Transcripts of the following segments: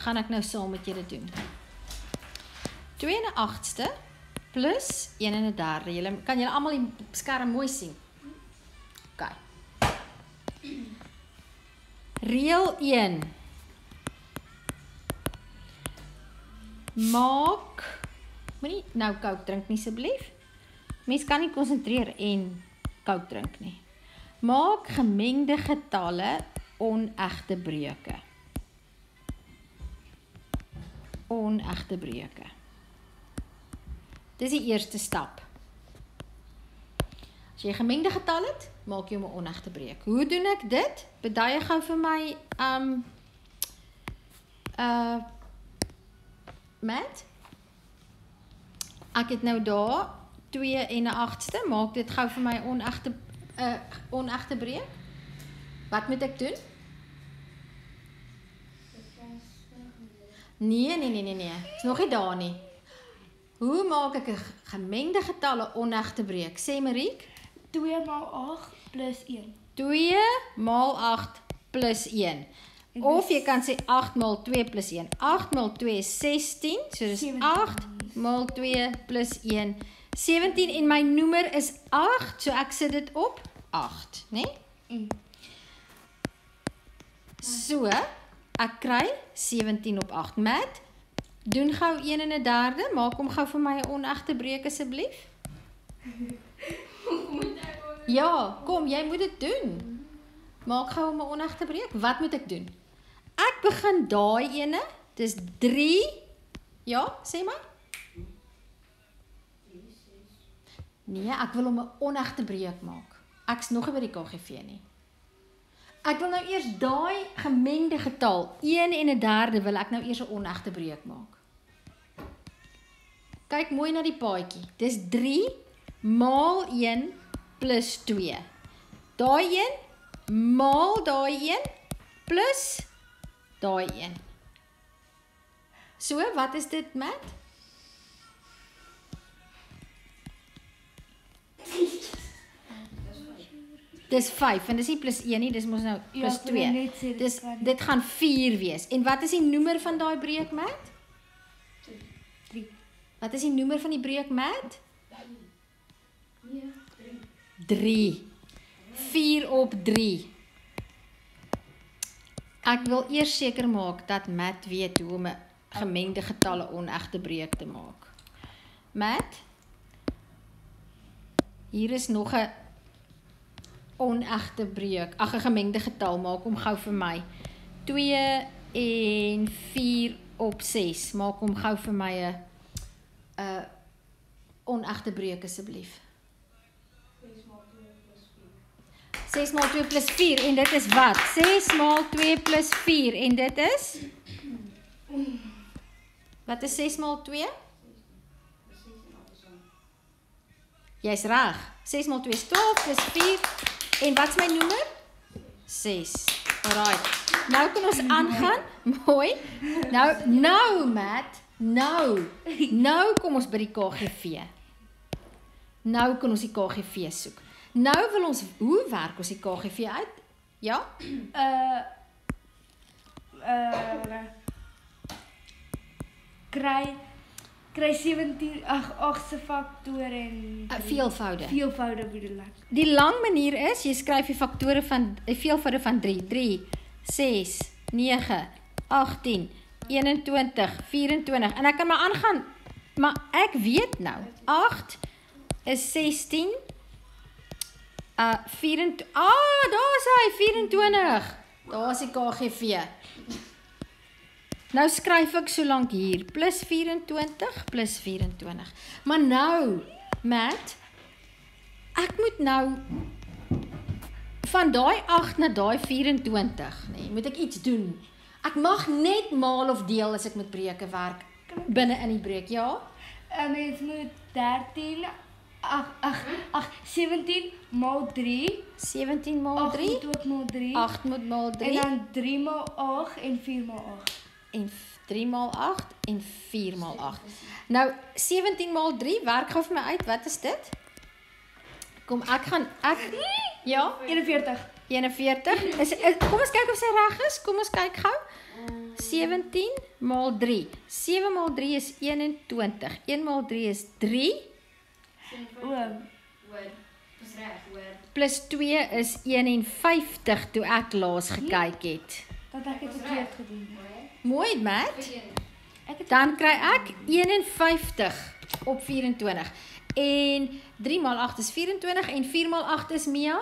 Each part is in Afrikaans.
gaan ek nou saam met julle doen. 2/8 plus 1/3. Kan julle almal die skerm mooi sien? OK. Reël 1. Maak, moenie nou Coke drink nie asseblief. Mens kan nie konsentreer en Coke drink nie. Maak gemengde getalle onegte breuke. Onegte breuke. Dis die eerste stap. As jy gemengde getal het, maak jy 'n onegte breuk. Hoe doen ek dit? Beduie gou vir my Matt? Ek het nou daar 2/8, maak dit gou vir my onegte breuk. Wat moet ek doen? Nee. Is nog nie daar nie. Hoe maak ek 'n gemengde getalle onegte breuk? Sê Mariek. 2 maal 8 plus 1. 2 maal 8 plus 1. Of jy kan sê 8 maal 2 plus 1. 8 maal 2 is 16, so dis 8 maal 2 plus 1. 17 en my noemer is 8, so ek sit dit op 8, né? So, ek kry 17 op 8. Matt, doen gou 1/3, maak hom gou vir my 'n onegte breuk asseblief. Ja, kom, jy moet dit doen. Maak gou 'n onegte breuk. Wat moet ek doen? Ek begin daai ene, dis 3. Ja, sê maar. Nee, ek wil hom 'n onegte breuk maak. Ek's nog nie by die KGV nie. Ek wil nou eers daai gemengde getal, 1/3 wil ek nou eers 'n onegte breuk maak. Kyk mooi na die paadjie. Dis 3 maal 1 plus 2. Daai 1 maal daai 1 plus daai 1. So, wat is dit, Matt? Dis 5 en dis nie plus 1 nie, dis mos nou plus 2. Dis dit gaan 4 wees. En wat is die noemer van daai breuk, Matt? 3. Wat is die noemer van die breuk, Matt? 3. 4 op 3. Ek wil eers seker maak dat Matt weet hoe om 'n gemengde getalle onegte breuk te maak. Matt? Hier is nog 'n onegte breuk. Ag, 'n gemengde getal, maak hom gou vir my. 2 en 4 op 6. Maak hom gou vir my 'n onegte breuk asseblief. 6 maal 2 plus 4 en dit is wat? 6 maal 2 plus 4 en dit is? Wat is 6 maal 2? Jy's reg. 6 maal 2 is 12 plus 4 en wat's my noemer? 6. Alright. Nou kan ons aangaan. Mooi. Nou Matt, nou kom ons by die KGV. Nou kan ons die KGV soek. Nou wil ons, hoe werk ons die KGV uit? Ja? Kry 17 8 se faktor en veelvoude. Veelvoude bedoel ek. Die lang manier is jy skryf die faktore van die veelvoude van 3. 3, 6, 9, 18, 21, 24 en ek kan maar aangaan. Maar ek weet nou, 8 is 16 24. Daar is hy, 24. Daar is die KGV. Nou skryf ek so lank hier, plus 24, plus 24. Maar nou, Matt, ek moet nou van daai 8 na daai 24, nee, moet ek iets doen. Ek mag net maal of deel as ek met breuke werk, binne in die breuk, ja? Mens moet 17 maal 3. 17 maal 3. 8 moet ook maal 3. 8 moet maal 3. En dan 3 maal 8 en 4 maal 8. En 3 maal 8 en 4 maal 8. Nou, 17 maal 3, werk gou vir my uit, wat is dit? Kom, ja? 41. 41. Kom ons kyk of sy reg is. Kom ons kyk gou. 17 maal 3. 7 maal 3 is 21. 1 maal 3 is 3. Plus 2 is 51 toe ek laas gekyk het. Dat ek het verkeerd gedoen. Mooi, Matt. Dan kry ek 51 op 24. En 3 maal 8 is 24 en 4 maal 8 is Mia?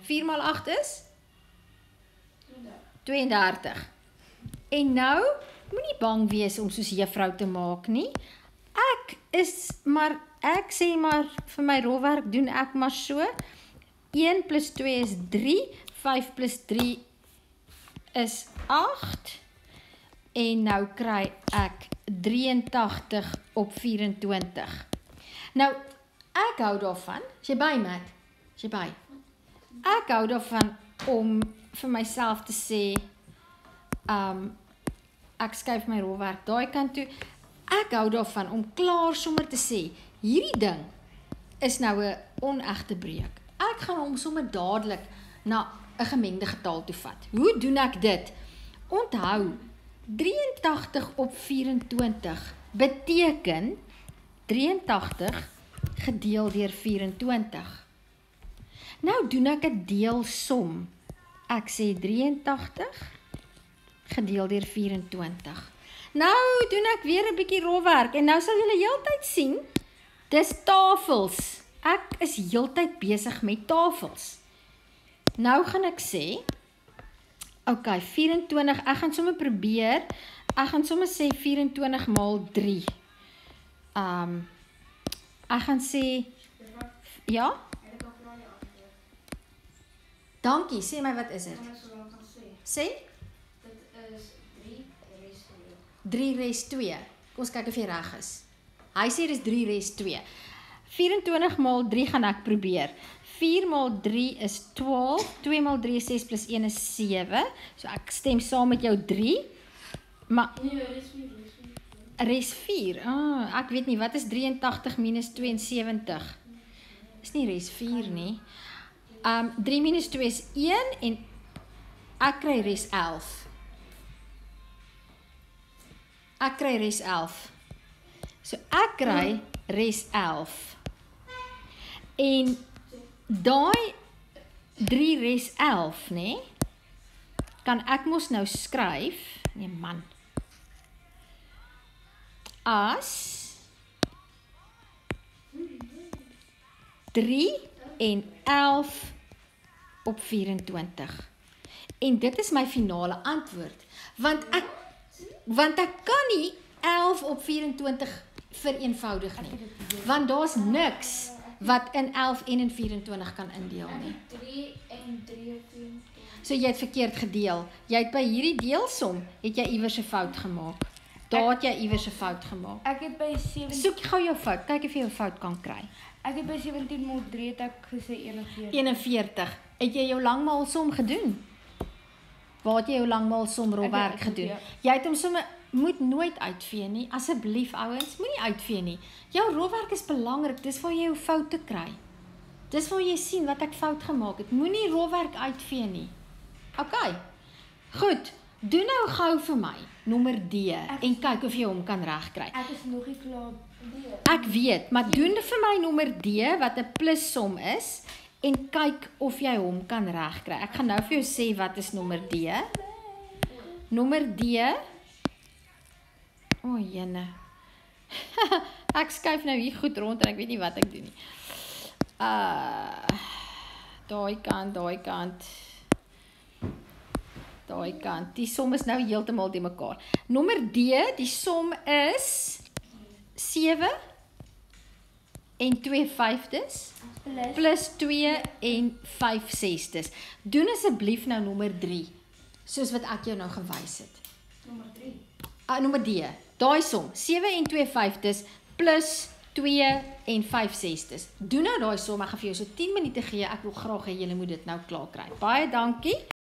4 maal 8 is? 32. En nou, moenie bang wees om soos juffrou te maak nie. Ek sê maar vir my rolwerk doen ek maar so. 1 plus 2 is 3, 5 plus 3 is 8. En nou kry ek 83 op 24. Nou, ek hou daarvan, is jy by, Matt? Is jy by? Ek hou daarvan om vir myself te sê, ek skuif my rolwerk daai kant toe. Ek hou daarvan om klaar sommer te sê, hierdie ding is nou 'n onegte breek. Ek gaan hom sommer dadelik na 'n gemengde getal toe vat. Hoe doen ek dit? Onthou, 83 op 24 beteken 83 gedeel deur 24. Nou doen ek 'n deelsom. Ek sê 83 gedeel deur 24. Nou doen ek weer 'n bietjie rolwerk en nou sal julle heeltyd sien, dis tafels. Ek is heeltyd besig met tafels. Nou gaan ek sê, okay, 24, ek gaan sommer probeer, ek gaan sommer sê 24 maal 3. Ek gaan sê, ja? Dankie, sê my wat is dit? Sê? Dit is 3 res 2. 3 res 2. Kom ons kyk of jy reg is. Hy sê dis 3 res 2. 24 maal 3 gaan ek probeer. 4 maal 3 is 12, 2 maal 3 is 6 plus 1 is 7. So ek stem saam met jou 3. Maar Nee, res 4. res 4. Ek weet nie, wat is 83 minus 72? Is nie res 4 nie. 3 minus 2 is 1 en ek kry res 11. Ek kry res 11. So ek kry res 11. En daai 3 res 11, nê? Kan ek mos nou skryf, nee man. As 3 en 11 op 24. En dit is my finale antwoord, want ek kan nie 11 op 24 vereenvoudig nie, want daar's niks wat in 11 en in 24 kan indeel nie. 3 en 3 op 24. So jy het verkeerd gedeel. Jy het by hierdie deelsom, het jy iewers 'n fout gemaak. Daar het jy iewers 'n fout gemaak. Ek het by 17, Soek gou jou fout, kyk of jy jou fout kan kry. ek het by 17 maal 3 het ek gesê 41. 41. Het jy jou langmaalsom gedoen? Waar het jy jou langmaalsom rolwerk Ek het gedoen? ja. Jy het hom sommer, moet nooit uitvee nie. Asseblief ouens, moenie uitvee nie. Jou rolwerk is belangrik, dis waar jy jou foute kry. Dis waar jy sien wat ek fout gemaak het. Moenie rolwerk uitvee nie. OK. Goed. Doen nou gou vir my nommer D en kyk of jy hom kan regkry. Ek is nog nie klaar. Ek weet, maar doen vir my nommer D wat 'n plussom is en kyk of jy hom kan regkry. Ek gaan nou vir jou sê wat is nommer D. Nommer D. O, jene. Ek skuif nou hier goed rond en ek weet nie wat ek doen nie. Daai kant, daai kant. Daai kant. Die som is nou heeltemal die mekaar. Nommer D, die som is 7 en 2/5 plus 2 en 5/6. Doen asseblief nou nommer 3, soos wat ek jou nou gewys het. Nommer 3. Nommer D, daai som, 7 en 2/5 plus 2 en 5/6. Doen nou daai som, ek gaan vir jou so 10 minute gee, ek wil graag hê julle moet dit nou klaar kry. Baie dankie.